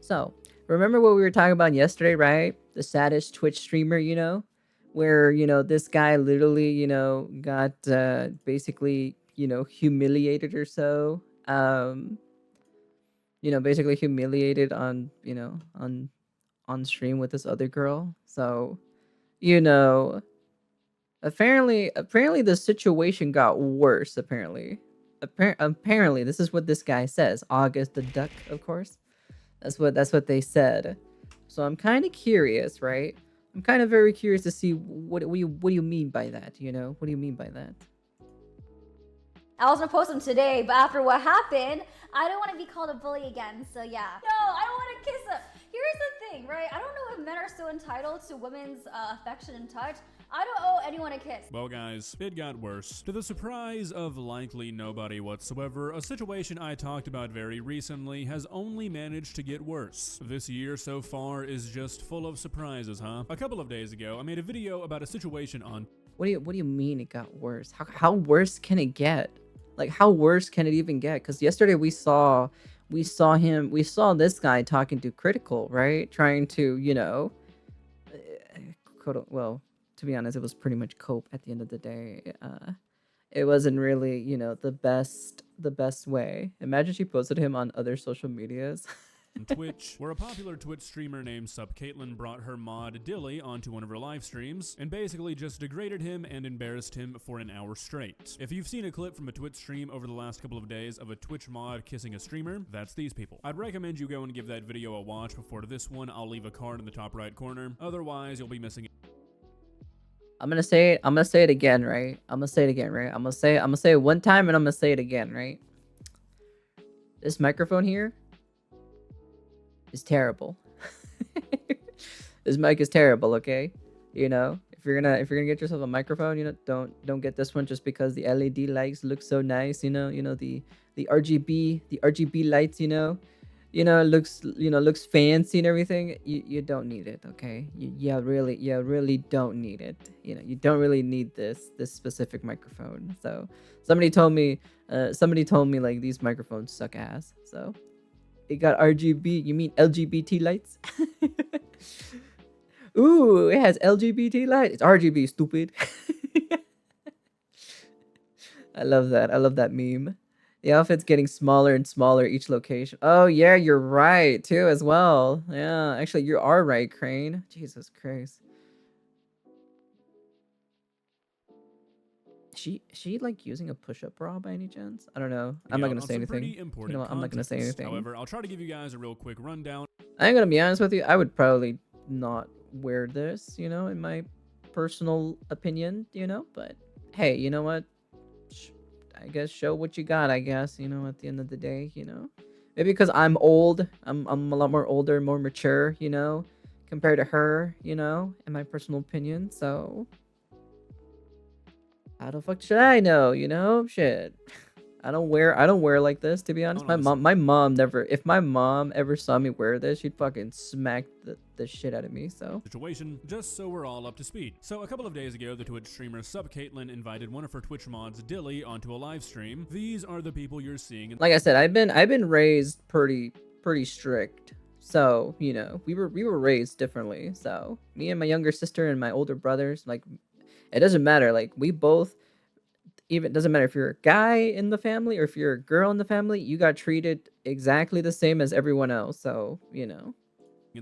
So, remember what we were talking about yesterday, right? The saddest Twitch streamer, where, this guy literally, got basically, humiliated or so. Basically humiliated on, on stream with this other girl. So, you know, apparently the situation got worse, apparently. Apparently, this is what this guy says. August the duck, of course. That's what they said. So I'm kind of curious, right? I'm kind of very curious to see what do you mean by that, What do you mean by that? I was gonna post them today, but after what happened, I don't want to be called a bully again. So yeah. No, I don't want to kiss him. Here's the thing, right? I don't know if men are still entitled to women's affection and touch. I don't owe anyone a kiss. Well guys, it got worse. To the surprise of likely nobody whatsoever, a situation I talked about very recently has only managed to get worse. This year so far is just full of surprises, huh? A couple of days ago, I made a video about a situation on... What do you mean it got worse? How worse can it get? Like, how worse can it even get? Because yesterday we saw this guy talking to Critical, right? Trying to, well, to be honest, it was pretty much cope at the end of the day. It wasn't really, the best way. Imagine she posted him on other social medias. Twitch, where a popular Twitch streamer named Sup Caitlin brought her mod Dilly onto one of her live streams and basically just degraded him and embarrassed him for an hour straight. If you've seen a clip from a Twitch stream over the last couple of days of a Twitch mod kissing a streamer, that's these people. I'd recommend you go and give that video a watch before this one. I'll leave a card in the top right corner. Otherwise, you'll be missing it. I'm gonna say it again, right? I'm gonna say it one time and I'm gonna say it again, right? This microphone here is terrible. This mic is terrible, okay? If you're gonna get yourself a microphone, don't get this one just because the LED lights look so nice, the RGB lights, looks fancy and everything. You don't need it, okay? You really don't need it. You don't really need this specific microphone. So somebody told me like these microphones suck ass. So it got RGB. You mean LGBT lights? Ooh, it has LGBT light. It's RGB, stupid. I love that. I love that meme. The outfit's getting smaller and smaller each location. Oh, yeah, you're right, too, as well. Yeah, actually, you are right, Crane. Jesus Christ. She like using a push-up bra by any chance? I don't know. I'm not gonna say anything. I'm not gonna say anything. However, I'll try to give you guys a real quick rundown. I'm gonna be honest with you. I would probably not wear this, in my personal opinion, but hey, you know what? I guess show what you got, I guess, at the end of the day, maybe because I'm old, I'm a lot more older, more mature, compared to her, in my personal opinion. So how the fuck should I know, shit. I don't wear like this, to be honest. My mom never, if my mom ever saw me wear this, she'd fucking smack the shit out of me. So situation, just so we're all up to speed. So a couple of days ago, the Twitch streamer Sup Caitlin invited one of her Twitch mods, Dilly, onto a live stream. These are the people you're seeing. Like I said, I've been raised pretty strict. So, we were raised differently. So me and my younger sister and my older brothers, like, it doesn't matter. Like, we both, even doesn't matter if you're a guy in the family or if you're a girl in the family, you got treated exactly the same as everyone else. So, in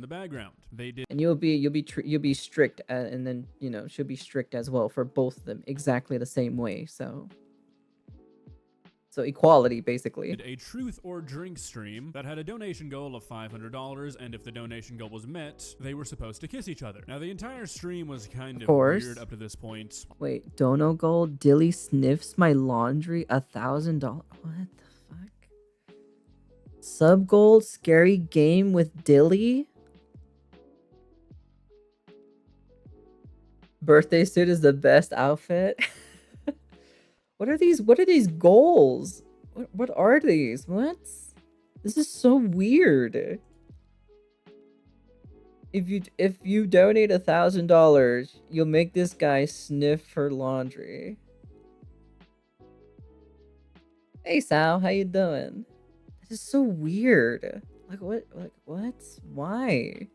the background, they did, and you'll be strict, and then she'll be strict as well for both of them, exactly the same way. So equality, basically. A truth or drink stream that had a donation goal of $500, and if the donation goal was met, they were supposed to kiss each other. Now, the entire stream was kind of weird up to this point. Wait, dono goal, Dilly sniffs my laundry, $1,000. What the fuck? Sub goal, scary game with Dilly. Birthday suit is the best outfit. What are these goals? What are these? What? This is so weird. If you donate $1,000, you'll make this guy sniff her laundry. Hey Sal, how you doing? This is so weird. Like what? Like what? Why?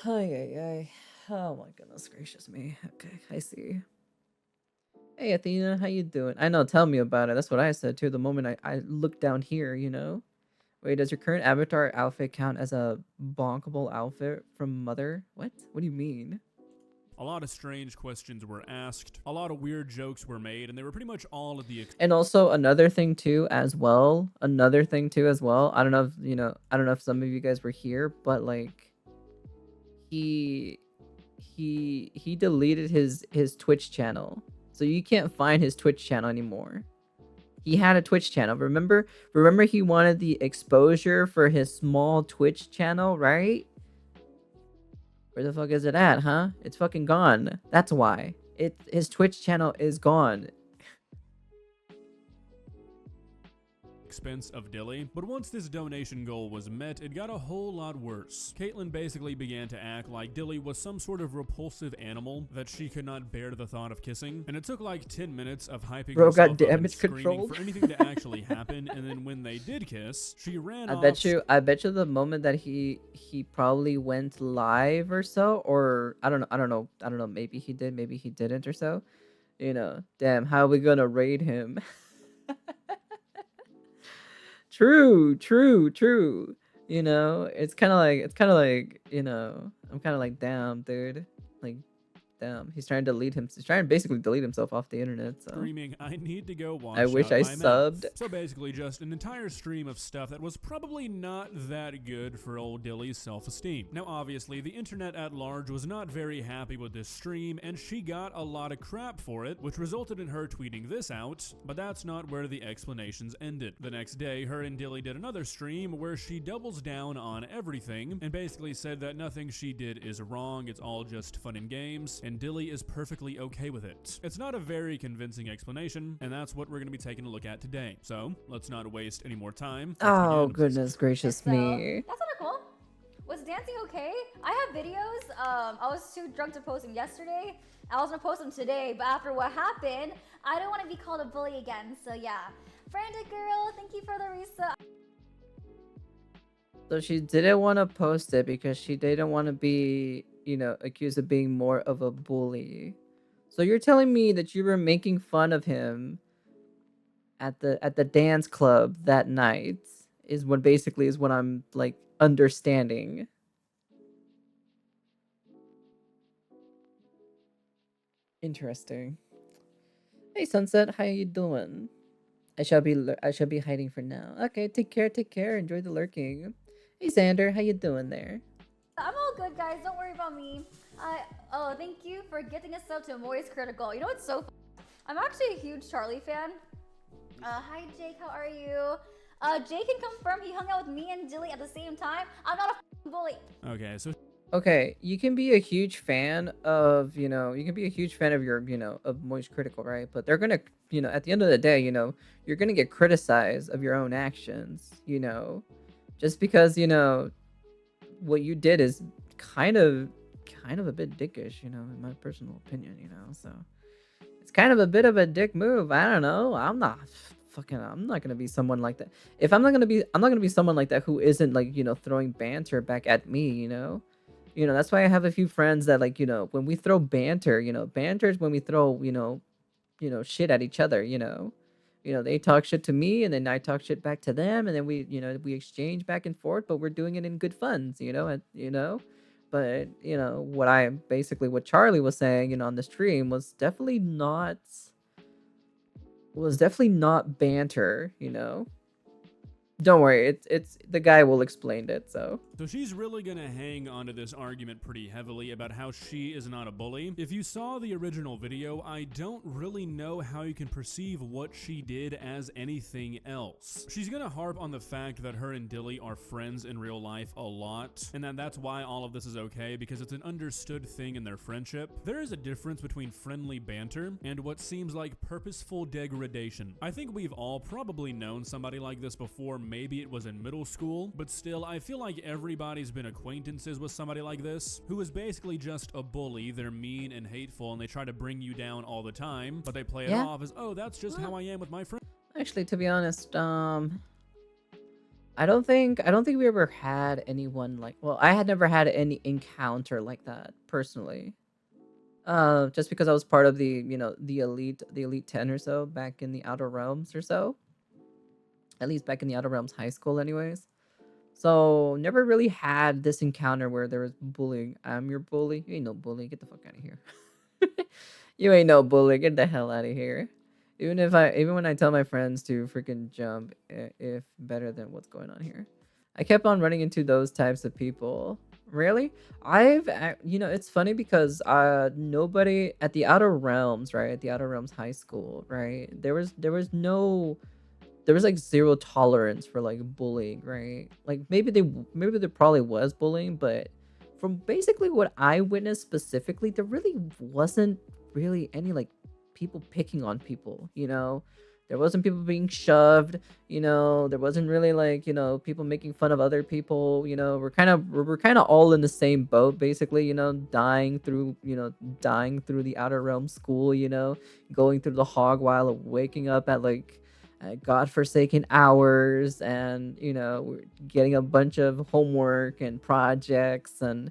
Ay, ay, ay. Oh my goodness gracious me. Okay, I see. Hey Athena, how you doing? I know, tell me about it. That's what I said too. The moment I looked down here, you know. Wait, does your current avatar outfit count as a bonkable outfit from Mother? What? What do you mean? A lot of strange questions were asked, a lot of weird jokes were made, and they were pretty much all at the And also another thing too as well. Another thing too as well. I don't know if you know. I don't know if some of you guys were here, but like he he deleted his Twitch channel, so you can't find his Twitch channel anymore. He had a Twitch channel. Remember he wanted the exposure for his small Twitch channel, right? Where the fuck is it at, huh? It's fucking gone. That's why. His Twitch channel is gone. expense of Dilly, but once this donation goal was met, it got a whole lot worse. Caitlyn basically began to act like Dilly was some sort of repulsive animal that she could not bear the thought of kissing, and it took like 10 minutes of hyping Bro herself got up and damage screaming control. for anything to actually happen, and then when they did kiss, she ran off. I bet you the moment that he probably went live or so, or I don't know, maybe he did, maybe he didn't or so. You know, damn, how are we gonna raid him? True. You know, it's kind of like, you know, I'm kind of like, damn, dude. Like, damn, he's trying to he's trying to basically delete himself off the internet, so. Screaming, I need to go wash I wish out I my subbed. mouth. So basically just an entire stream of stuff that was probably not that good for old Dilly's self-esteem. Now obviously the internet at large was not very happy with this stream, and she got a lot of crap for it, which resulted in her tweeting this out, but that's not where the explanations ended. The next day, her and Dilly did another stream where she doubles down on everything and basically said that nothing she did is wrong, it's all just fun and games, and Dilly is perfectly okay with it. It's not a very convincing explanation, and that's what we're going to be taking a look at today. So, let's not waste any more time. Let's Oh, begin. goodness gracious me. That's not cool. Was dancing okay? I have videos. I was too drunk to post them yesterday. I was gonna post them today, but after what happened, I don't want to be called a bully again. So yeah, Frantic Girl, thank you for the resub. So she didn't want to post it because she didn't want to be, you know, accused of being more of a bully. So you're telling me that you were making fun of him at the dance club that night is what I'm like understanding. Interesting. Hey Sunset, how you doing? I shall be hiding for now. Okay, take care. Enjoy the lurking. Hey Xander, how you doing there? I'm all good, guys. Don't worry about me. Oh, thank you for getting us up to Moist Critical. You know what's so I'm actually a huge Charlie fan. Hi Jake, how are you? Jake can confirm he hung out with me and Dilly at the same time. I'm not a bully. Okay, so Okay, you can be a huge fan of, you know, you can be a huge fan of your, you know, of Moist Critical, right? But they're gonna, you know, at the end of the day, you know, you're gonna get criticized of your own actions, you know, just because, you know, what you did is kind of a bit dickish, you know, in my personal opinion, you know, so it's kind of a bit of a dick move. I don't know. I'm not gonna be someone like that. If I'm not gonna be someone like that who isn't like, you know, throwing banter back at me, you know. You know, that's why I have a few friends that like, you know, when we throw banter, you know, banter is when we throw, you know, shit at each other, you know. You know, they talk shit to me and then I talk shit back to them and then we, you know, we exchange back and forth, but we're doing it in good funds, you know, and you know. But, you know, what Charlie was saying, you know, on the stream was definitely not banter, you know. Don't worry, it's the guy will explain it, so. So she's really gonna hang onto this argument pretty heavily about how she is not a bully. If you saw the original video, I don't really know how you can perceive what she did as anything else. She's gonna harp on the fact that her and Dilly are friends in real life a lot, and that's why all of this is okay, because it's an understood thing in their friendship. There is a difference between friendly banter and what seems like purposeful degradation. I think we've all probably known somebody like this before. Maybe it was in middle school, but still, I feel like everybody's been acquaintances with somebody like this, who is basically just a bully. They're mean and hateful, and they try to bring you down all the time, but they play it off as, oh, that's just how I am with my friends. Actually, to be honest, I don't think we ever had anyone like, well, I had never had any encounter like that personally. Just because I was part of the elite 10 or so back in the Outer Realms or so. At least back in the Outer Realms high school anyways. So never really had this encounter where there was bullying. I'm your bully. You ain't no bully. Get the fuck out of here. You ain't no bully. Get the hell out of here. Even when I tell my friends to freaking jump, if better than what's going on here, I kept on running into those types of people. Really, it's funny because nobody at the Outer Realms, right? At the Outer Realms High School, right? There was like zero tolerance for like bullying, right? Like maybe there probably was bullying, but from basically what I witnessed specifically, there really wasn't really any like people picking on people, you know? There wasn't people being shoved, there wasn't really like, people making fun of other people, we're kind of all in the same boat basically, dying through the Outer Realm school, going through the hog while waking up at like godforsaken hours, and we're getting a bunch of homework and projects and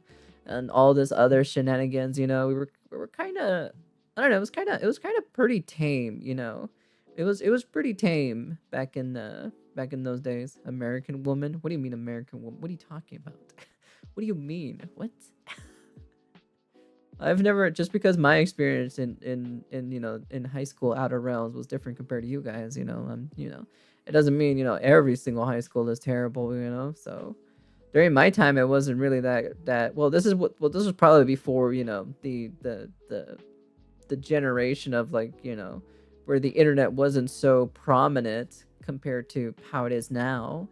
all this other shenanigans. We were kind of, I don't know, it was kind of pretty tame. It was pretty tame back in those days. American woman? What do you mean American woman? What are you talking about? What do you mean? What? I've never, just because my experience in high school Outer Realms was different compared to you guys. It doesn't mean every single high school is terrible. So during my time, it wasn't really that. Well, this was probably before the generation of like where the internet wasn't so prominent compared to how it is now.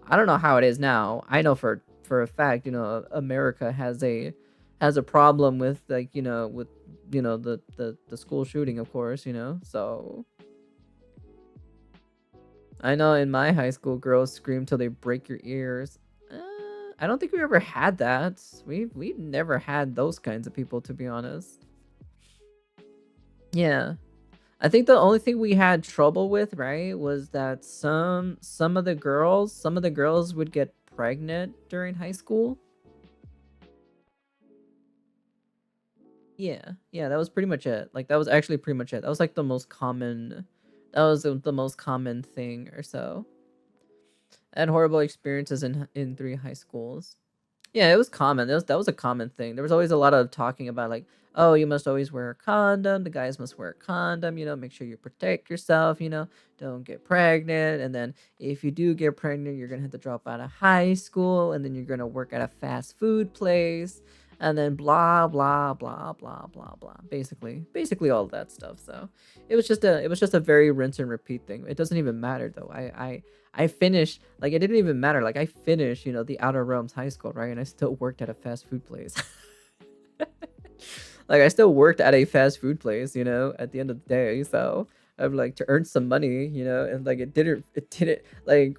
I don't know how it is now. I know for a fact, America has a problem with like the school shooting, of course. So I know in my high school, girls scream till they break your ears. I don't think we ever had that. We've never had those kinds of people, to be honest. Yeah, I think the only thing we had trouble with, right, was that some of the girls would get pregnant during high school. Yeah, yeah, that was pretty much it. Like that was actually pretty much it. That was like the most common. That was the most common thing or so. I had horrible experiences in three high schools. Yeah, it was common. That was a common thing. There was always a lot of talking about like, oh, you must always wear a condom. The guys must wear a condom. Make sure you protect yourself. Don't get pregnant. And then if you do get pregnant, you're gonna have to drop out of high school, and then you're gonna work at a fast food place, and then blah blah blah blah blah blah. Basically all that stuff. So it was just a very rinse and repeat thing. It doesn't even matter though. I finished, like, it didn't even matter. Like I finished, the Outer Realms high school, right? And I still worked at a fast food place. Like I still worked at a fast food place, at the end of the day. So I'm like to earn some money, and like it didn't like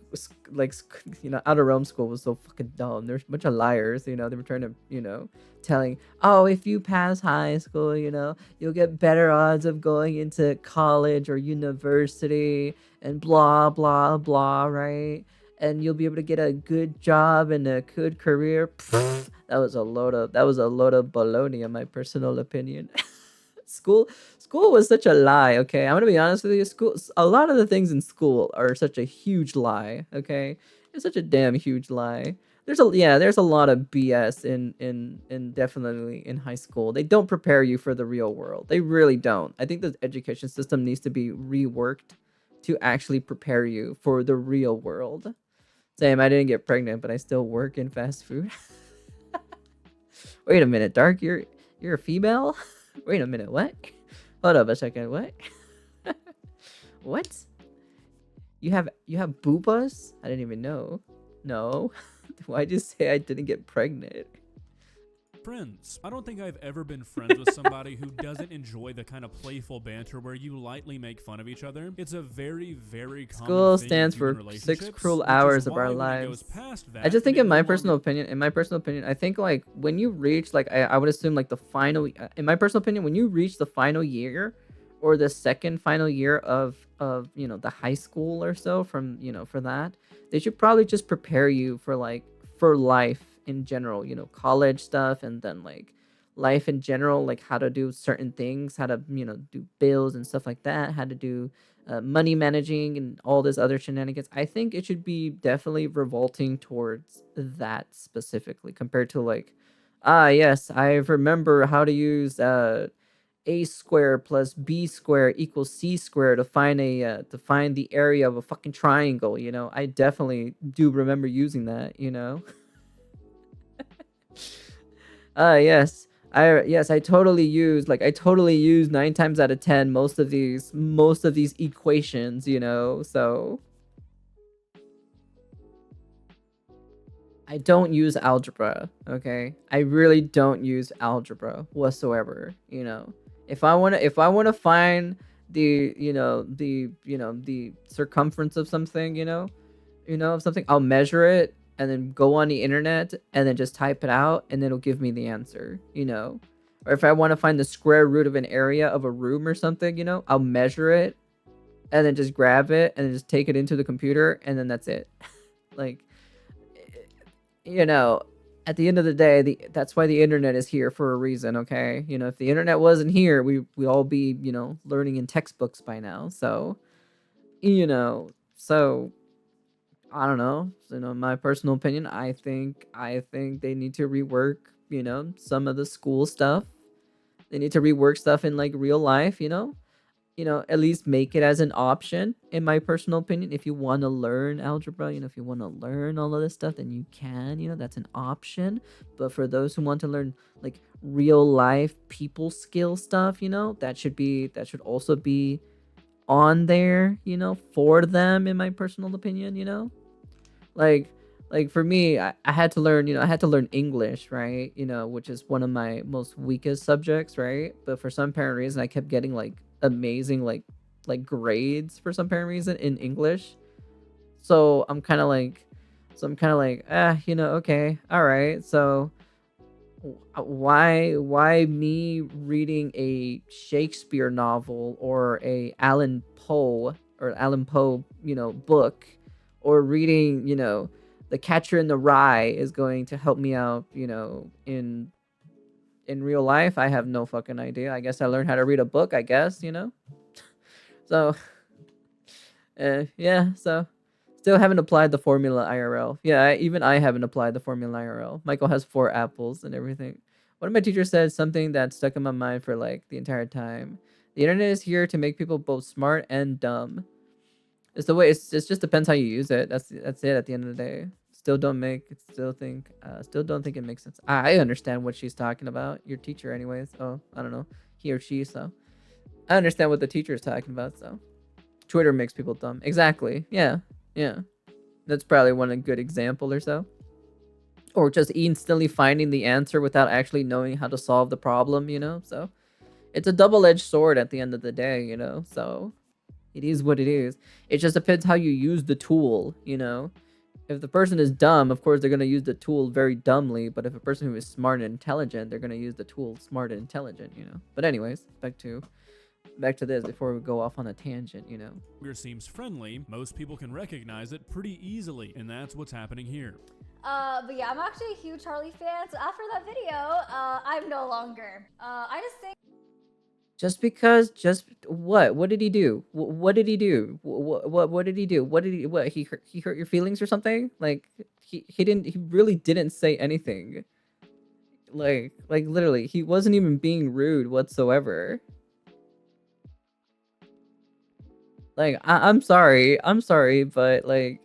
Outer Realm school was so fucking dumb. There's a bunch of liars, they were trying to, telling, oh, if you pass high school, you'll get better odds of going into college or university and blah blah blah, right? And you'll be able to get a good job and a good career. Pfft, that was a load of baloney in my personal opinion. school school was such a lie. Okay, I'm gonna be honest with you. A lot of the things in school are such a huge lie. Okay, it's such a damn huge lie. There's a lot of BS in definitely in high school. They don't prepare you for the real world. They really don't. I think the education system needs to be reworked to actually prepare you for the real world. Same, I didn't get pregnant, but I still work in fast food. Wait a minute, Dark, you're a female? Wait a minute, what? Hold up a second, what? What? You have boobas? I didn't even know. No. Why'd you say I didn't get pregnant? Friends. I don't think I've ever been friends with somebody who doesn't enjoy the kind of playful banter where you lightly make fun of each other. It's a very, very common School thing in stands human for six relationships, cruel which is hours of why our when it goes lives. past I that, just think then in it my no personal longer opinion, I think like when you reach like I would assume like the final in my personal opinion, when you reach the final year or the second final year of of, the high school or so, from, for that. They should probably just prepare you for like for life in general, college stuff, and then like life in general, like how to do certain things, how to, do bills and stuff like that, how to do money managing and all this other shenanigans. I think it should be definitely revolting towards that specifically, compared to like, yes, I remember how to use a square plus b square equals c square to find to find the area of a fucking triangle. I definitely do remember using that. Yes. I totally use 9 times out of 10 most of these equations, so I don't use algebra, okay? I really don't use algebra whatsoever, If I want to find the circumference of something, of something, I'll measure it and then go on the internet and then just type it out and it'll give me the answer, Or if I want to find the square root of an area of a room or something, I'll measure it and then just grab it and then just take it into the computer and then that's it. Like, you know, at the end of the day, that's why the internet is here for a reason, okay? If the internet wasn't here, we all be, learning in textbooks by now. So, you know, so I don't know. My personal opinion, I think they need to rework, some of the school stuff. They need to rework stuff in like real life, at least make it as an option, in my personal opinion. If you want to learn algebra, if you want to learn all of this stuff, then you can, that's an option. But for those who want to learn like real life people skill stuff, that should also be on there, for them, in my personal opinion. like for me, I had to learn, English, right? Which is one of my most weakest subjects, right? But for some apparent reason, I kept getting like amazing like grades for some apparent reason in English. So I'm kind of like, okay, all right. So why me reading a Shakespeare novel or a Alan Poe, book, or reading, The Catcher in the Rye is going to help me out, in real life? I have no fucking idea. I guess I learned how to read a book, I guess, So, yeah, so still haven't applied the formula IRL. Yeah, even I haven't applied the formula IRL. Michael has 4 apples and everything. One of my teachers said something that stuck in my mind for like the entire time. The internet is here to make people both smart and dumb. It's the way. It just depends how you use it. That's it. At the end of the day, still don't think it makes sense. I understand what she's talking about. Your teacher, anyways. Oh, I don't know, he or she. So I understand what the teacher is talking about. So Twitter makes people dumb. Exactly. Yeah. Yeah. That's probably one a good example or so. Or just instantly finding the answer without actually knowing how to solve the problem. So it's a double-edged sword at the end of the day. So it is what it is. It just depends how you use the tool, If the person is dumb, of course, they're going to use the tool very dumbly. But if a person who is smart and intelligent, they're going to use the tool smart and intelligent, But anyways, back to this before we go off on a tangent, Seems friendly, most people can recognize it pretty easily, and that's what's happening here. But yeah, I'm actually a huge Charlie fan, so after that video, I'm no longer. I just think what did he do? What did he do? What did he do? He hurt your feelings or something? Like he really didn't say anything. Like literally, he wasn't even being rude whatsoever. Like I'm sorry, but like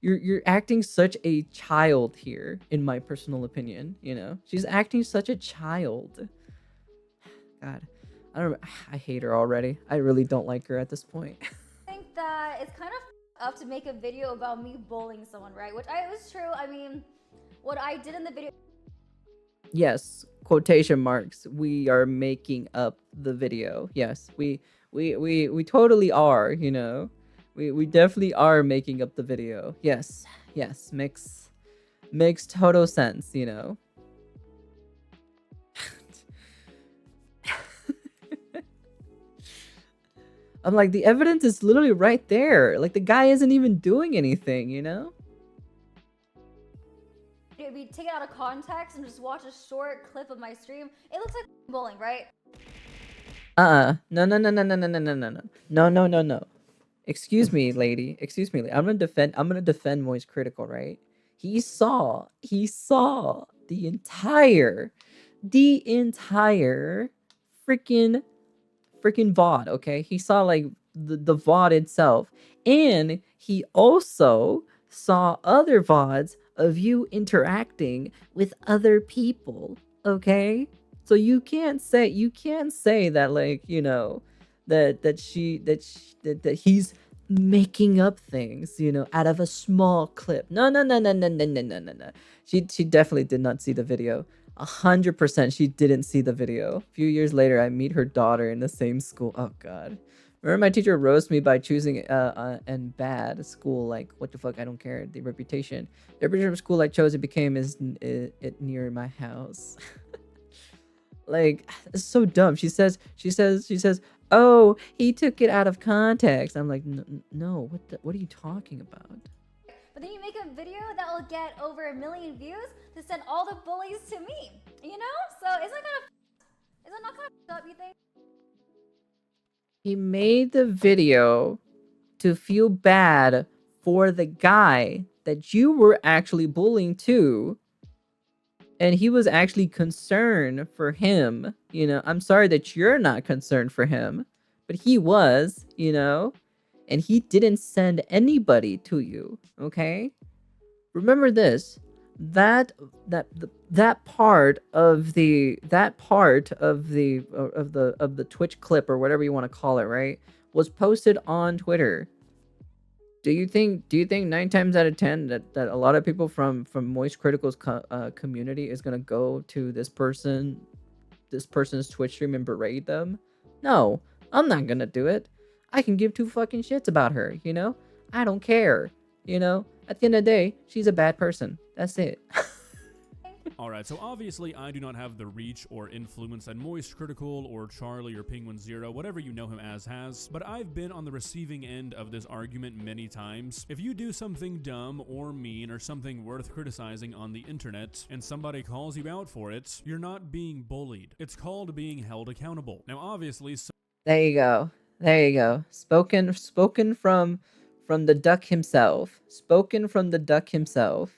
you're acting such a child here, in my personal opinion. She's acting such a child. God, I hate her already. I really don't like her at this point. I think that it's kind of up to make a video about me bullying someone, right? Which was true. I mean, what I did in the video. Yes, quotation marks. We are making up the video. Yes, we totally are. We definitely are making up the video. Yes, makes total sense. I'm like, the evidence is literally right there. Like, the guy isn't even doing anything, you know? It'd be taken out of context and just watch a short clip of my stream. It looks like bullying, right? No, no, no, no, no, no, no, no, no, no. No, no, no, no. Excuse me, lady. Excuse me. I'm gonna defend Moist Critical, right? He saw the entire freaking VOD, okay? He saw like the VOD itself. And he also saw other VODs of you interacting with other people, okay? So you can't say that, like, you know, that he's making up things, you know, out of a small clip. No, no, no, no, no, no, no, no, no, no. She definitely did not see the video. 100% she didn't see the video. A few years later, I meet her daughter in the same school. Oh god. Remember my teacher roasted me by choosing and bad school, like, what the fuck, I don't care, the reputation. The reputation of school I chose, it became it near my house. Like, it's so dumb. She says, oh, he took it out of context. I'm like, no, what are you talking about? But then you make a video that will get over 1 million views to send all the bullies to me, you know? So is it not kind of up, you think? He made the video to feel bad for the guy that you were actually bullying too. And he was actually concerned for him, you know. I'm sorry that you're not concerned for him, but he was, you know, and he didn't send anybody to you, okay? Remember this, that part of the Twitch clip or whatever you want to call it, right, was posted on Twitter. Do you think 9 times out of 10 that a lot of people from Moist Critical's community is gonna go to this person's Twitch stream and berate them? No, I'm not gonna do it. I can give two fucking shits about her, you know? I don't care, you know? At the end of the day, she's a bad person. That's it. Alright, so obviously I do not have the reach or influence that Moist Critical or Charlie or Penguin Zero, whatever you know him as, has, but I've been on the receiving end of this argument many times. If you do something dumb or mean or something worth criticizing on the internet and somebody calls you out for it, you're not being bullied. It's called being held accountable. Now obviously... There you go. There you go. Spoken from the duck himself. Spoken from the duck himself.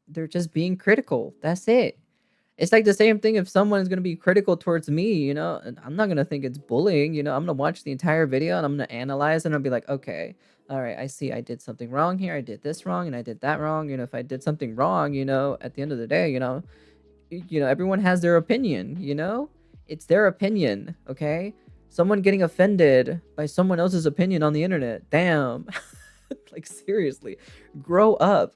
They're just being critical. That's it. It's like the same thing if someone is going to be critical towards me, you know, and I'm not going to think it's bullying, you know. I'm going to watch the entire video and I'm going to analyze and I'll be like, okay, all right, I see I did something wrong here. I did this wrong and I did that wrong. You know, if I did something wrong, you know, at the end of the day, you know, everyone has their opinion, you know. It's their opinion, okay? Someone getting offended by someone else's opinion on the internet. Damn. Like, seriously, grow up.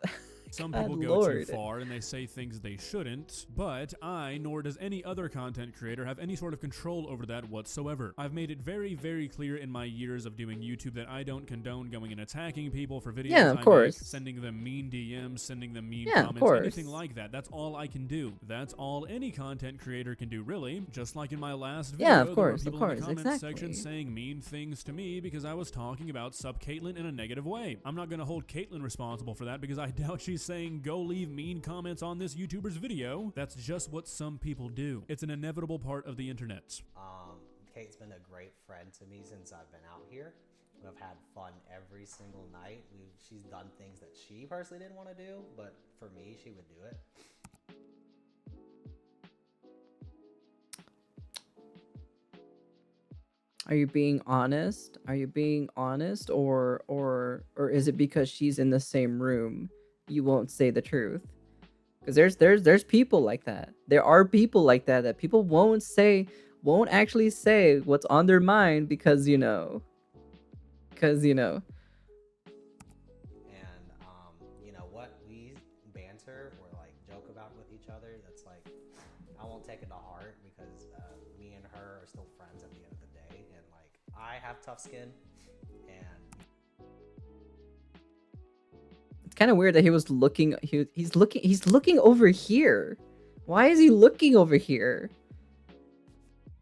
Some people go too far and they say things they shouldn't, but I, nor does any other content creator, have any sort of control over that whatsoever. I've made it very, very clear in my years of doing YouTube that I don't condone going and attacking people for videos I make, sending them mean DMs, sending them mean comments, anything like that. That's all I can do. That's all any content creator can do, really. Just like in my last video, there were people in the comment section saying mean things to me because I was talking about Caitlyn in a negative way. I'm not going to hold Caitlyn responsible for that because I doubt she's saying go leave mean comments on this YouTuber's video. That's just what some people do. It's an inevitable part of the internet. Kate's been a great friend to me since I've been out here. We've had fun every single night. She's done things that she personally didn't want to do, but for me, she would do it. Are you being honest? Are you being honest, or is it because she's in the same room you won't say the truth? Because there's people like that. There are people like that people won't actually say what's on their mind because you know. And you know what we banter or like joke about with each other, that's like, I won't take it to heart because me and her are still friends at the end of the day, and like, I have tough skin. It's kind of weird that he was looking. He's looking over here. Why is he looking over here?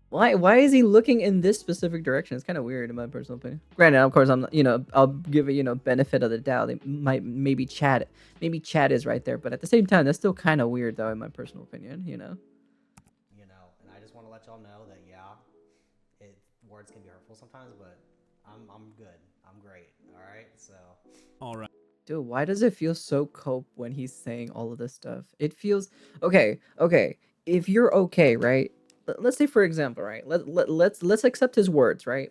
Why is he looking in this specific direction? It's kind of weird in my personal opinion. Granted, of course, I'm not, I'll give it, benefit of the doubt. It might maybe Chad is right there, but at the same time, that's still kind of weird though, in my personal opinion. And I just want to let y'all know that words can be hurtful sometimes, but I'm good. I'm great. All right. So. All right. Dude, why does it feel so cope when he's saying all of this stuff? It feels okay. Okay, if you're okay, right? Let's say, for example, right? Let's accept his words, right?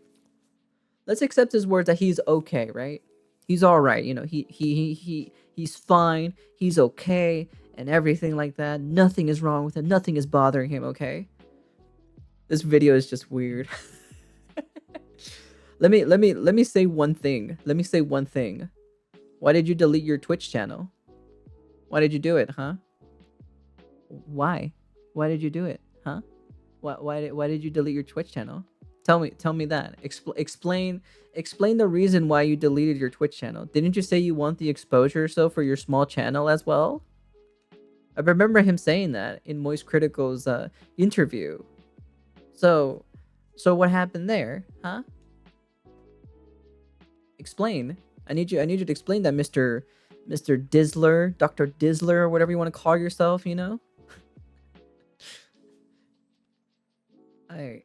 Let's accept his words that he's okay, right? He's all right. He's fine. He's okay, and everything like that. Nothing is wrong with him. Nothing is bothering him. Okay. This video is just weird. let me say one thing. Let me say one thing. Why did you delete your Twitch channel? Why did you do it, huh? Why? Why did you do it, huh? Why did you delete your Twitch channel? Tell me that. Explain the reason why you deleted your Twitch channel. Didn't you say you want the exposure so for your small channel as well? I remember him saying that in Moist Critical's interview. So what happened there, huh? Explain. I need you to explain that, Mr. Dizzler, Dr. Dizzler, or whatever you want to call yourself, I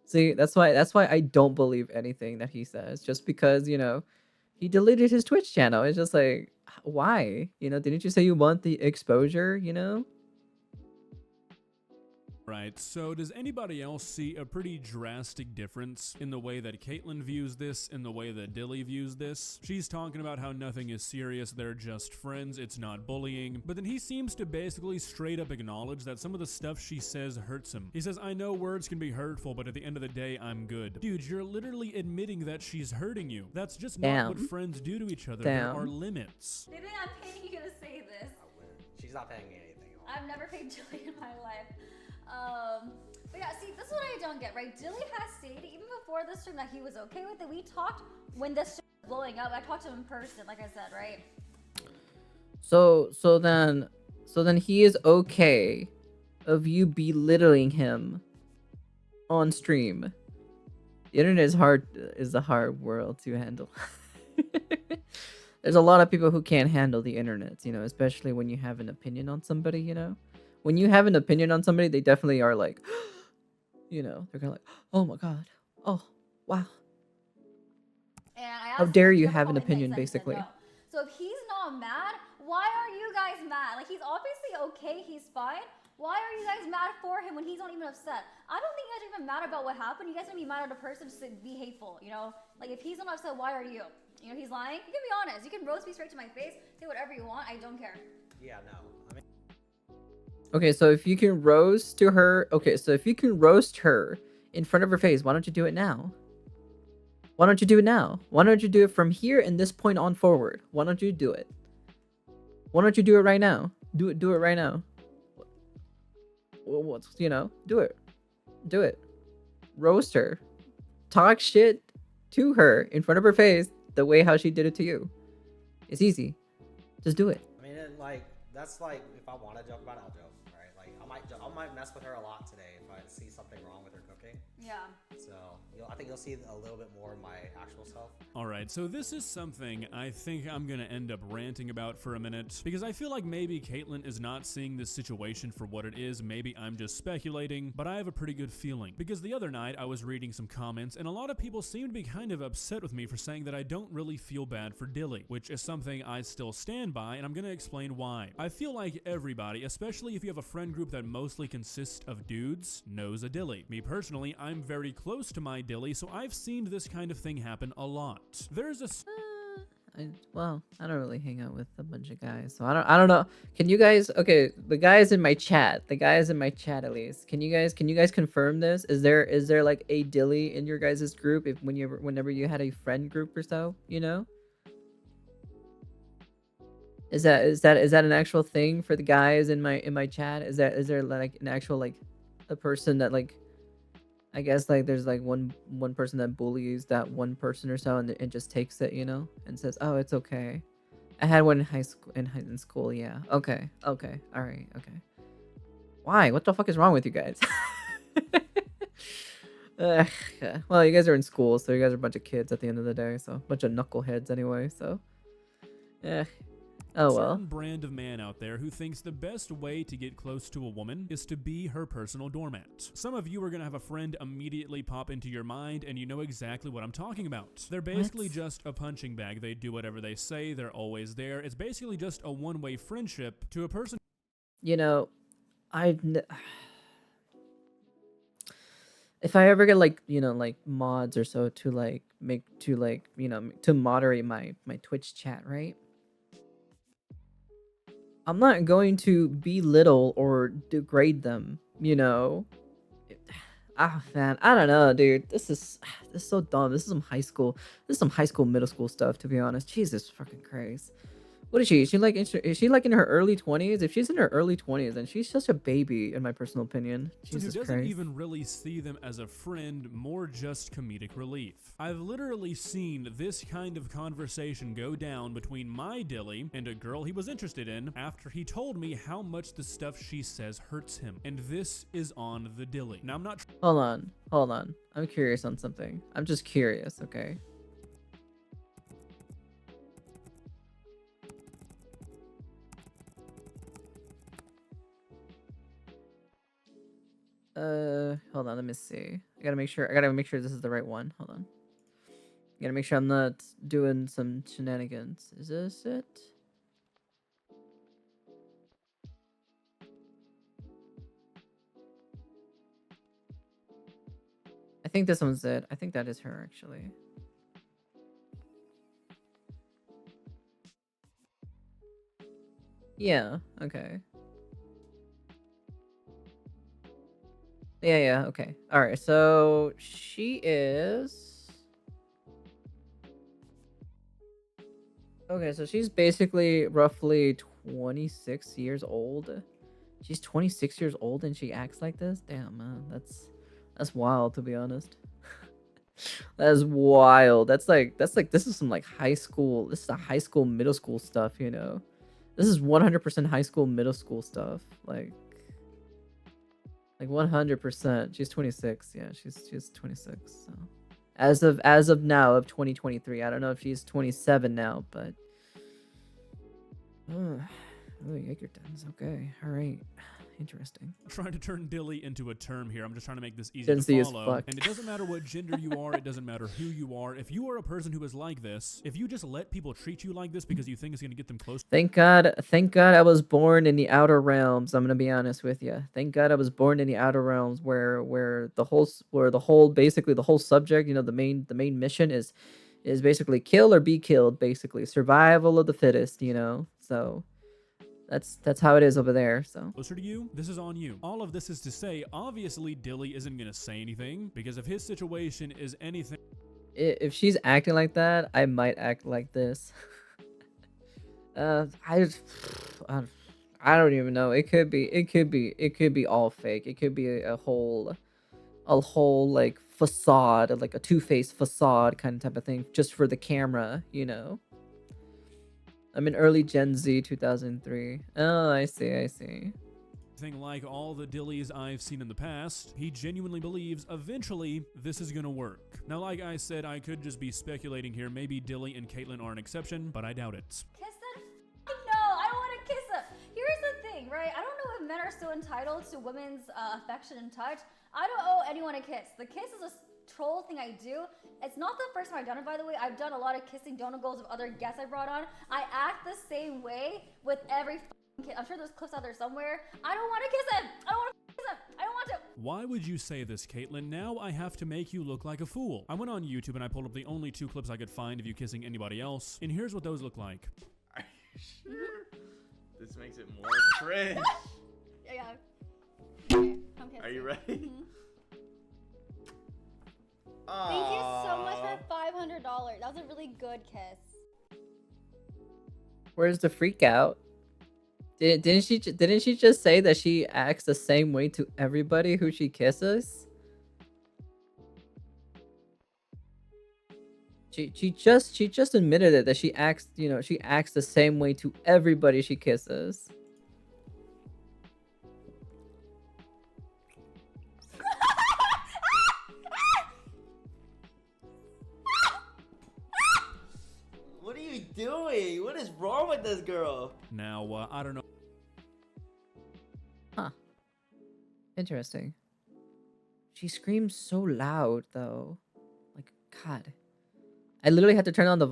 see, that's why I don't believe anything that he says, just because, he deleted his Twitch channel. It's just like, why? Didn't you say you want the exposure, Right, so does anybody else see a pretty drastic difference in the way that Caitlyn views this and the way that Dilly views this? She's talking about how nothing is serious, they're just friends, it's not bullying, but then he seems to basically straight up acknowledge that some of the stuff she says hurts him. He says, I know words can be hurtful, but at the end of the day, I'm good. Dude, you're literally admitting that she's hurting you. That's just not what friends do to each other. There are limits. They think I'm paying you to say this. She's not paying me anything. I've never paid Jilly in my life. But yeah, see, this is what I don't get, right? Dilly has stated even before this stream that he was okay with it. We talked when this stream was blowing up. I talked to him in person, like I said, right? So then he is okay of you belittling him on stream. The internet is a hard world to handle. There's a lot of people who can't handle the internet, especially when you have an opinion on somebody, When you have an opinion on somebody, they definitely are like, they're kind of like, oh my god, oh wow. And I asked How dare him, you "Do have an a comment?" opinion, He said basically. no. So if he's not mad, why are you guys mad? Like, he's obviously okay, he's fine. Why are you guys mad for him when he's not even upset? I don't think you guys are even mad about what happened. You guys are gonna be mad at a person just to be hateful, Like, if he's not upset, why are you? He's lying. You can be honest. You can roast me straight to my face, say whatever you want. I don't care. Yeah, no. Okay, so if you can roast her in front of her face, why don't you do it now? Why don't you do it now? Why don't you do it from here and this point on forward? Why don't you do it? Why don't you do it right now? Do it right now. Do it. Do it. Roast her. Talk shit to her in front of her face the way how she did it to you. It's easy. Just do it. I mean, that's like, if I want to joke about it, I'll joke, right? Like, I might mess with her a lot today if I see something wrong with her cooking. Yeah. So, I think you'll see a little bit more of my actual self. Alright, so this is something I think I'm gonna end up ranting about for a minute, because I feel like maybe Caitlyn is not seeing this situation for what it is. Maybe I'm just speculating, but I have a pretty good feeling. Because the other night, I was reading some comments, and a lot of people seem to be kind of upset with me for saying that I don't really feel bad for Dilly, which is something I still stand by, and I'm gonna explain why. I feel like everybody, especially if you have a friend group that mostly consists of dudes, knows a Dilly. Me personally, I'm very close to my Dilly, so I've seen this kind of thing happen a lot. There's a I don't really hang out with a bunch of guys, so I don't know. Can you guys, okay, the guys in my chat at least, can you guys confirm this? Is there like a Dilly in your guys' group whenever you had a friend group or so, Is that an actual thing for the guys in my chat? Is there like an actual, like, a person that, like, I guess, like, there's like one person that bullies that one person or so, and it just takes it, and says, oh, it's okay. I had one in high school, in school. Yeah. Okay. All right. Okay. Why? What the fuck is wrong with you guys? Ugh, well, you guys are in school, so you guys are a bunch of kids at the end of the day, so a bunch of knuckleheads anyway. So, eh. Oh well. Certain brand of man out there who thinks the best way to get close to a woman is to be her personal doormat. Some of you are gonna have a friend immediately pop into your mind, and you know exactly what I'm talking about. They're basically just a punching bag. They do whatever they say. They're always there. It's basically just a one-way friendship to a person. You know, if I ever get like like mods or so to like make to like to moderate my Twitch chat, right? I'm not going to belittle or degrade them, you know. Ah, man, I don't know, dude. This is so dumb. This is some high school. This is some high school, middle school stuff, to be honest. Jesus fucking Christ. What is she? Is she like in her early 20s? If she's in her early 20s, then she's such a baby, in my personal opinion. Who Jesus doesn't Christ. even really see them as a friend, more just comedic relief. I've literally seen this kind of conversation go down between my Dilly and a girl he was interested in after he told me how much the stuff she says hurts him. And this is on the Dilly. Now I'm not Hold on. I'm curious on something. I'm just curious, okay? Hold on, let me see. I gotta make sure this is the right one. Hold on. Gotta make sure I'm not doing some shenanigans. Is this it? I think this one's it. I think that is her, actually. Yeah, okay. Yeah, okay. Alright, so she is... Okay, so she's basically roughly 26 years old. She's 26 years old and she acts like this? Damn, man, that's wild, to be honest. That is wild. That's like this is some like high school. This is the high school, middle school stuff, you know. This is 100% high school, middle school stuff. Like 100%. She's 26. Yeah, she's 26. So as of now of 2023, I don't know if she's 27 now, but oh, Yakerton's okay. All right. Interesting. trying to turn Dilly into a term here. I'm just trying to make this easy Gen Z to is follow. fucked. And it doesn't matter what gender you are. It doesn't matter who you are. If you are a person who is like this, if you just let people treat you like this because you think it's going to get them close. Thank God I was born in the outer realms. I'm gonna be honest with you. Thank God I was born in the outer realms where the whole basically the whole subject, the main mission is basically kill or be killed, basically survival of the fittest. So that's how it is over there. So Closer to you, this is on you. All of this is to say, obviously Dilly isn't going to say anything because if his situation is anything. If she's acting like that, I might act like this. I don't even know. It could be all fake. It could be a whole like facade, like a two-faced facade kind of type of thing, just for the camera. I'm in early Gen Z 2003. Oh, I see. Thing like all the Dillies I've seen in the past, he genuinely believes eventually this is gonna work. Now, like I said, I could just be speculating here. Maybe Dilly and Caitlyn are an exception, but I doubt it. Kiss that? No, I don't want to kiss him. Here's the thing, right? I don't know if men are so entitled to women's affection and touch. I don't owe anyone a kiss. The kiss is a troll thing I do. It's not the first time I've done it, by the way. I've done a lot of kissing donut goals with other guests I brought on. I act the same way with every kid. I'm sure there's clips out there somewhere. I don't want to kiss him. I don't want to kiss him. I don't want to. Why would you say this, Caitlyn? Now I have to make you look like a fool. I went on YouTube and I pulled up the only 2 clips I could find of you kissing anybody else, and here's what those look like. Are you sure? This makes it more cringe. Yeah. Okay, come kiss Are you me. ready? Mhm. Thank you so much for $500. That was a really good kiss. Where's the freak out? Didn't she just say that she acts the same way to everybody who she kisses? She just admitted it, that she acts the same way to everybody she kisses. doing? What is wrong with this girl? Now, I don't know. Huh. Interesting. She screams so loud though. Like, God. I literally had to turn down the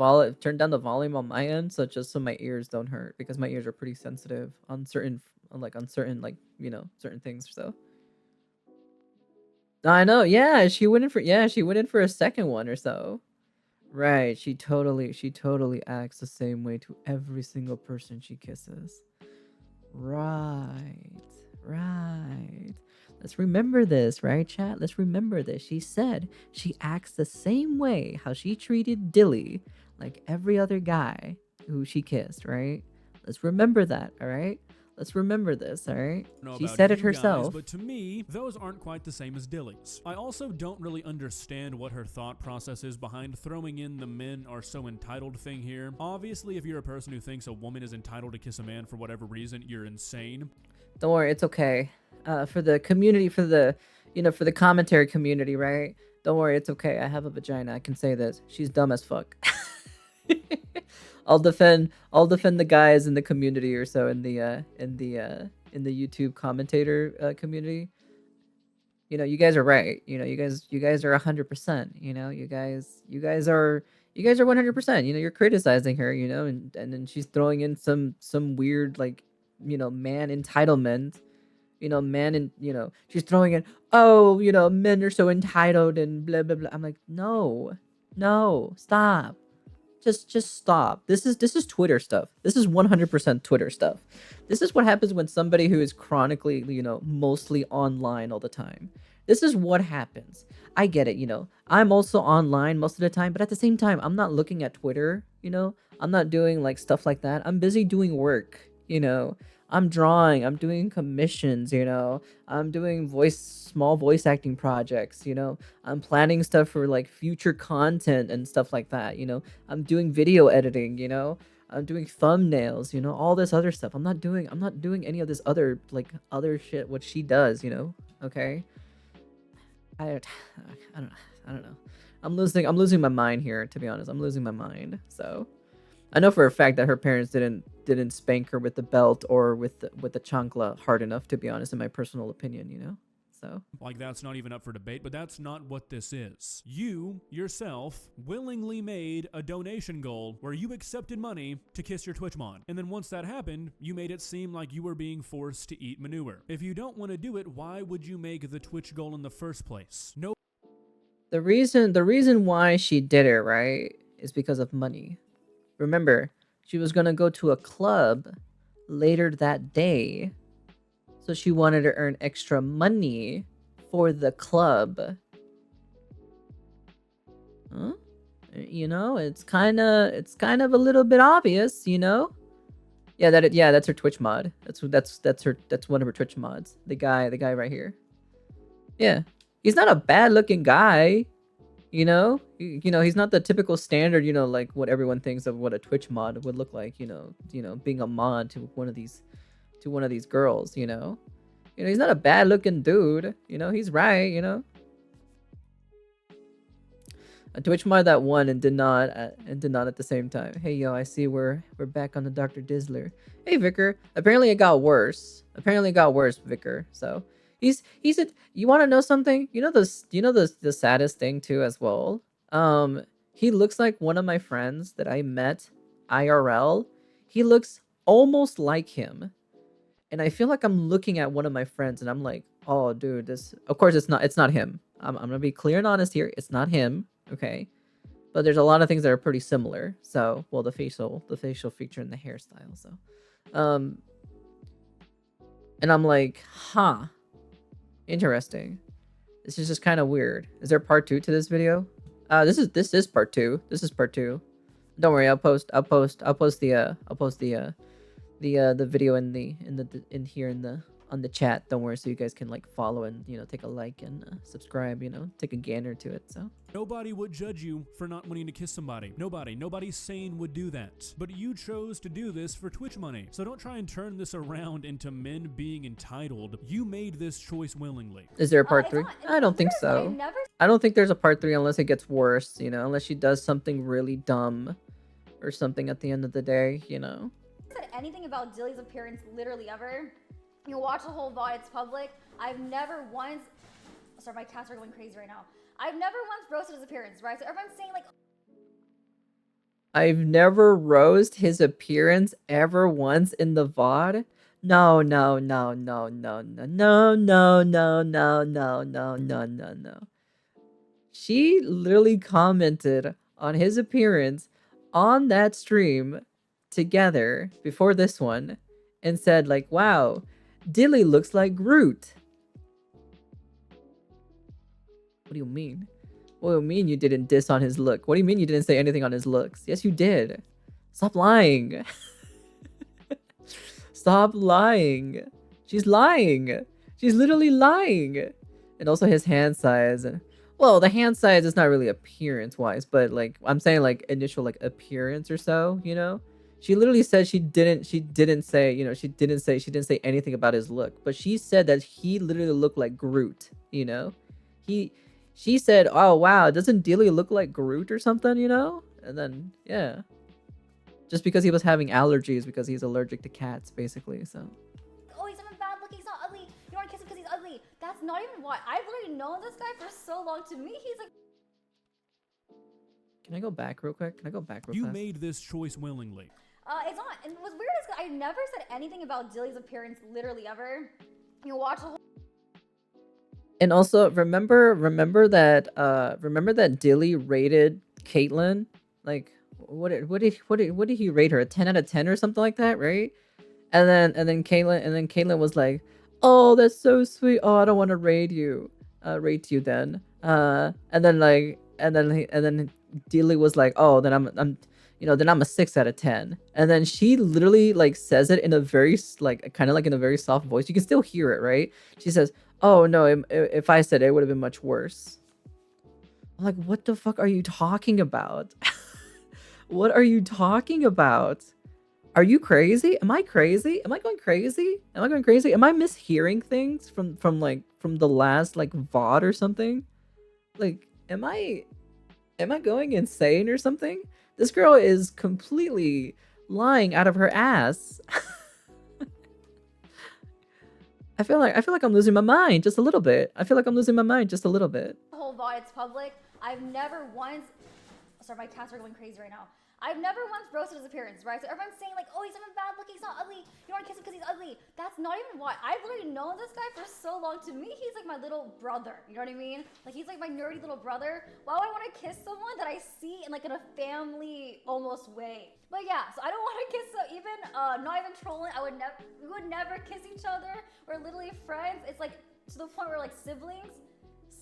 volume on my end, so my ears don't hurt, because my ears are pretty sensitive on certain certain things. So I know, yeah, she went in for a second one or so. Right, she totally acts the same way to every single person she kisses. Right, right. Let's remember this, right, chat? Let's remember this. She said she acts the same way how she treated Dilly, like every other guy who she kissed, right? Let's remember that, all right? Let's remember this, all right? Know She about said it you guys, herself. but to me, those aren't quite the same as Dilly's. I also don't really understand what her thought process is behind throwing in the men are so entitled thing here. Obviously, if you're a person who thinks a woman is entitled to kiss a man for whatever reason, you're insane. Don't worry, it's okay. For the community, for the commentary community, right? Don't worry, it's okay. I have a vagina. I can say this. She's dumb as fuck. I'll defend the guys in the community or so in the YouTube commentator community. You know, you guys are right. You know, you guys are 100%. You know, you guys are 100%. You know, you're criticizing her. You know, and then she's throwing in some weird like, you know, man entitlement. You know, she's throwing in, oh, you know, men are so entitled and blah blah blah. I'm like, no, stop. Just stop. This is Twitter stuff. This is 100% Twitter stuff. This is what happens when somebody who is chronically, you know, mostly online all the time. This is what happens. I get it, you know. I'm also online most of the time, but at the same time, I'm not looking at Twitter, you know. I'm not doing like stuff like that. I'm busy doing work, you know. I'm drawing, I'm doing commissions, you know. I'm doing small voice acting projects, you know. I'm planning stuff for like future content and stuff like that, you know. I'm doing video editing, you know. I'm doing thumbnails, you know, all this other stuff. I'm not doing any of this other shit what she does, you know. Okay? I don't know. I'm losing my mind here, to be honest. I'm losing my mind. So I know for a fact that her parents didn't spank her with the belt or with the chancla hard enough, to be honest, in my personal opinion, you know? So like, that's not even up for debate, but that's not what this is. You yourself willingly made a donation goal where you accepted money to kiss your Twitch mod. And then once that happened, you made it seem like you were being forced to eat manure. If you don't want to do it, why would you make the Twitch goal in the first place? No. the reason why she did it, right, is because of money. Remember, she was going to go to a club later that day, so she wanted to earn extra money for the club. Huh? You know, it's kind of a little bit obvious, you know? Yeah, that's her Twitch mod. That's one of her Twitch mods. The guy right here. Yeah. He's not a bad-looking guy. You know, he's not the typical standard, you know, like what everyone thinks of what a Twitch mod would look like, you know, being a mod to one of these girls, you know. He's not a bad looking dude, you know, he's right, you know. A Twitch mod that won and did not at the same time. Hey yo, I see we're back on the Dr. Dizzler. Hey Vicar, apparently it got worse. Vicar. So you want to know something? You know the saddest thing too as well. He looks like one of my friends that I met IRL. He looks almost like him. And I feel like I'm looking at one of my friends and I'm like, "Oh, dude, this of course it's not him. I'm going to be clear and honest here. It's not him, okay? But there's a lot of things that are pretty similar. So, well, the facial feature and the hairstyle, so and I'm like, "Huh. Interesting. This is just kind of weird. Is there part 2 to this video? This is part 2. This is part 2. Don't worry, I'll post the video on the chat. Don't worry, so you guys can like follow and, you know, take a like and subscribe, you know, take a gander to it. So nobody would judge you for not wanting to kiss somebody. Nobody sane would do that. But you chose to do this for Twitch money. So don't try and turn this around into men being entitled. You made this choice willingly. is there a part 3? I don't think so. I don't think there's a part 3 unless it gets worse, you know, unless she does something really dumb or something at the end of the day, you know. Said anything about Dilly's appearance literally ever. You watch the whole VOD, it's public. I've never once, sorry, my cats are going crazy right now. I've never once roasted his appearance, right? So everyone's saying like, I've never roasted his appearance ever once in the VOD. No, no, no, no, no, no, no, no, no, no, no, no, no, no, no. She literally commented on his appearance on that stream together before this one and said like, wow, Dilly looks like Groot. What do you mean? What do you mean you didn't diss on his look? What do you mean you didn't say anything on his looks? Yes, you did. Stop lying. Stop lying. She's lying. She's literally lying. And also his hand size. Well, the hand size is not really appearance-wise, but like I'm saying like initial like appearance or so, you know? She literally said she didn't say, you know, she didn't say anything about his look, but she said that he literally looked like Groot, you know? She said, "Oh wow, doesn't Dilly look like Groot or something?" You know, and then yeah, just because he was having allergies because he's allergic to cats, basically. So oh, he's even bad looking, he's not ugly. You don't want to kiss him because he's ugly. That's not even why. I've literally known this guy for so long. To me, he's like. can I go back real quick? Can I go back real You fast? made this choice willingly. It's not. And what's weird is I never said anything about Dilly's appearance literally ever. You watch the whole. And also remember that Dilly rated Caitlyn like what did he rate her, a 10 out of 10 or something like that, right? And then Caitlyn was like, "Oh, that's so sweet. Oh, I don't want to rate you then." And then Dilly was like, "Oh, then I'm then I'm a 6 out of 10." And then she literally like says it in a very like kind of like in a very soft voice. You can still hear it, right? She says, "Oh no, if I said it, it would have been much worse." I'm like, what the fuck are you talking about? What are you talking about? Are you crazy? Am I crazy? Am I going crazy? Am I going crazy? Am I mishearing things from the last like VOD or something? Like, am I going insane or something? This girl is completely lying out of her ass. I feel like I'm losing my mind just a little bit. I feel like I'm losing my mind just a little bit. The whole VOD, it's public. I've never once. Sorry, my cats are going crazy right now. I've never once roasted his appearance, right? So everyone's saying like, oh, he's even bad looking, he's not ugly. You don't want to kiss him because he's ugly. That's not even why. I've literally known this guy for so long. To me, he's like my little brother. You know what I mean? Like he's like my nerdy little brother. Why would I want to kiss someone that I see in like in a family almost way? But yeah, so I don't want to kiss even not even trolling. We would never kiss each other. We're literally friends. It's like to the point where we're like siblings.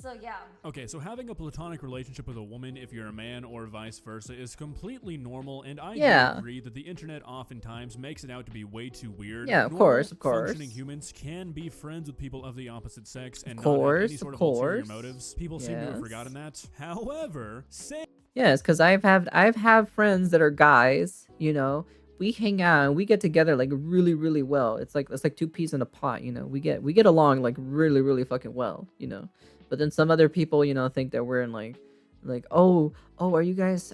So yeah. Okay, so having a platonic relationship with a woman, if you're a man or vice versa, is completely normal, and I do agree that the internet oftentimes makes it out to be way too weird. Yeah, of Normal, course. functioning humans can be friends with people of the opposite sex and Of not have course, any sort of of ulterior course. motives. People seem to have Yes. forgotten that. However, Yes, because I've had friends that are guys, you know. We hang out and we get together like really, really well. It's like two peas in a pot, you know. We get along like really, really fucking well, you know. But then some other people, you know, think that we're in like oh, are you guys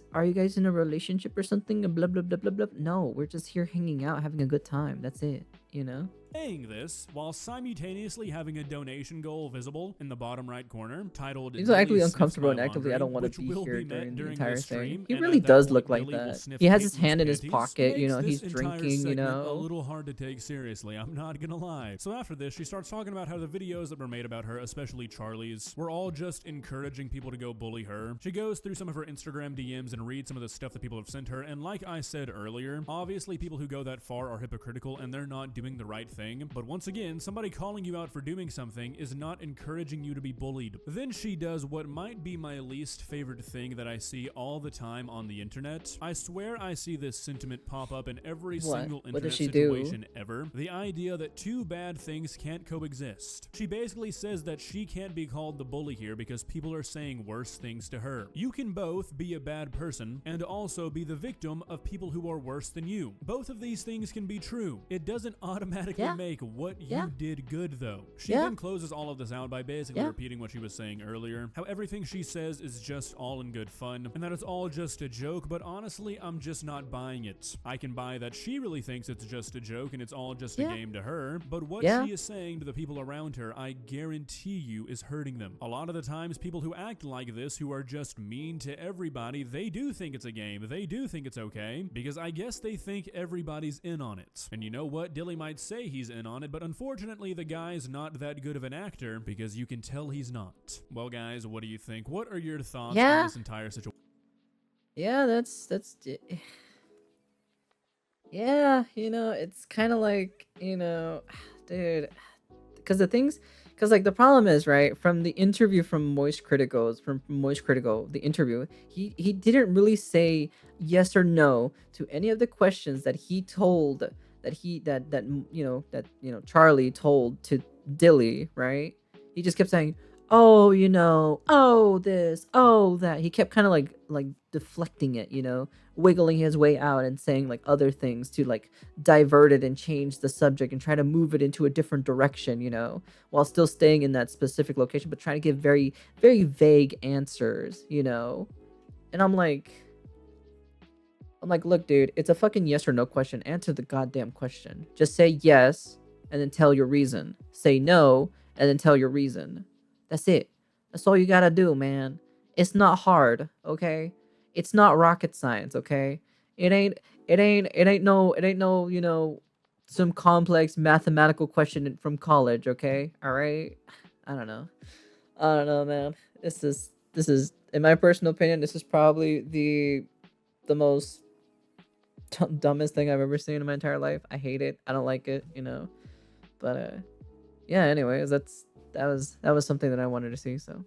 in a relationship or something? And blah blah blah blah blah. No, we're just here hanging out, having a good time. That's it, you know. saying this while simultaneously having a donation goal visible in the bottom right corner titled He's actually Dilly uncomfortable Sniffs and My actively I don't want Laundry, to be which will here met during the entire this thing. stream, He and really at that does point, look like Dilly will that. sniff He has his Caitlin's hand in his panties, pocket, you makes know, he's this entire drinking, you segment know. a little hard to take seriously, I'm not gonna lie. So after this, she starts talking about how the videos that were made about her, especially Charlie's, were all just encouraging people to go bully her. She goes through some of her Instagram DMs and reads some of the stuff that people have sent her, and like I said earlier, obviously people who go that far are hypocritical and they're not doing the right thing, but once again, somebody calling you out for doing something is not encouraging you to be bullied. Then she does what might be my least favorite thing that I see all the time on the internet. I swear I see this sentiment pop up in every single What does internet she do? situation ever. The idea that two bad things can't coexist. She basically says that she can't be called the bully here because people are saying worse things to her. You can both both be a bad person and also be the victim of people who are worse than you. Both of these things can be true. It doesn't automatically Yeah. make what Yeah. you did good, though. She Yeah. then closes all of this out by basically Yeah. repeating what she was saying earlier, how everything she says is just all in good fun, and that it's all just a joke, but honestly, I'm just not buying it. I can buy that she really thinks it's just a joke and it's all just a Yeah. game to her, but what Yeah. she is saying to the people around her, I guarantee you, is hurting them. A lot of the times, people who act like this, who are just mean to everybody, they do think it's a game. They do think it's okay, because I guess they think everybody's in on it. And you know what? Dilly might say he's in on it, but unfortunately, the guy's not that good of an actor, because you can tell he's not. Well, guys, what do you think? What are your thoughts Yeah. on this entire situation? Yeah, yeah, it's kind of like, dude, because like the problem is, right, from the interview from Moist Critical, the interview, he didn't really say yes or no to any of the questions that he told that Charlie told to Dilly, right? He just kept saying, oh, oh, this, oh, that. He kept kind of like deflecting it, wiggling his way out and saying like other things to like divert it and change the subject and try to move it into a different direction, while still staying in that specific location, but trying to give very, very vague answers, And I'm like, look, dude, it's a fucking yes or no question. Answer the goddamn question. Just say yes and then tell your reason. Say no and then tell your reason. That's it. That's all you gotta do, man. It's not hard, okay? It's not rocket science, okay? It ain't no, some complex mathematical question from college, okay? All right? I don't know, man. This is, in my personal opinion, this is probably the most dumbest thing I've ever seen in my entire life. I hate it. I don't like it, But yeah, anyways, that was something that I wanted to see, so